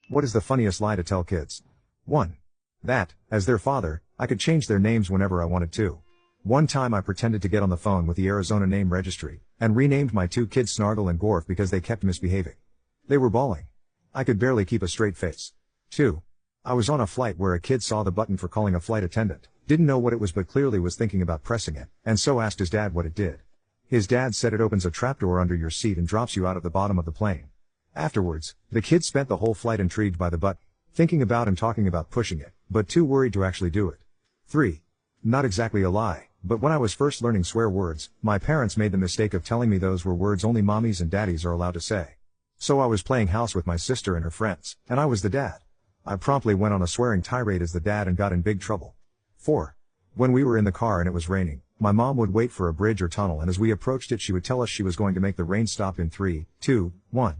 What is the funniest lie to tell kids? 1. That, as their father, I could change their names whenever I wanted to. One time I pretended to get on the phone with the Arizona name registry, and renamed my two kids Snargle and Gorf because they kept misbehaving. They were bawling. I could barely keep a straight face. 2. I was on a flight where a kid saw the button for calling a flight attendant, didn't know what it was but clearly was thinking about pressing it, and so asked his dad what it did. His dad said it opens a trapdoor under your seat and drops you out of the bottom of the plane. Afterwards, the kid spent the whole flight intrigued by the button, thinking about and talking about pushing it, but too worried to actually do it. 3. Not exactly a lie, but when I was first learning swear words, my parents made the mistake of telling me those were words only mommies and daddies are allowed to say. So I was playing house with my sister and her friends, and I was the dad. I promptly went on a swearing tirade as the dad and got in big trouble. 4. When we were in the car and it was raining, my mom would wait for a bridge or tunnel, and as we approached it she would tell us she was going to make the rain stop in 3, 2, 1.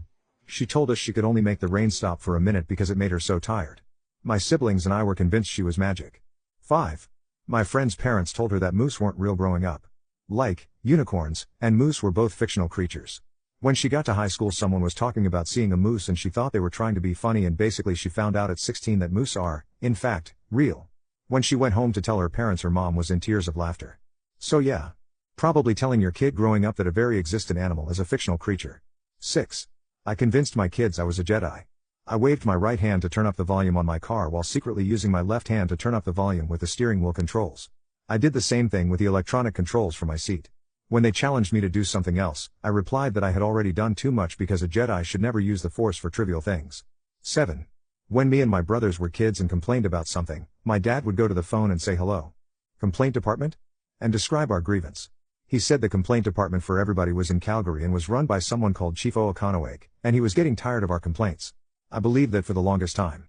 She told us she could only make the rain stop for a minute because it made her so tired. My siblings and I were convinced she was magic. 5. My friend's parents told her that moose weren't real growing up. Like, unicorns, and moose were both fictional creatures. When she got to high school someone was talking about seeing a moose and she thought they were trying to be funny, and basically she found out at 16 that moose are, in fact, real. When she went home to tell her parents, her mom was in tears of laughter. So yeah. Probably telling your kid growing up that a very existent animal is a fictional creature. 6. I convinced my kids I was a Jedi. I waved my right hand to turn up the volume on my car while secretly using my left hand to turn up the volume with the steering wheel controls. I did the same thing with the electronic controls for my seat. When they challenged me to do something else, I replied that I had already done too much because a Jedi should never use the Force for trivial things. 7. When me and my brothers were kids and complained about something, my dad would go to the phone and say hello. Complaint department? And describe our grievance. He said the complaint department for everybody was in Calgary and was run by someone called Chief Oakanawake, and he was getting tired of our complaints. I believed that for the longest time.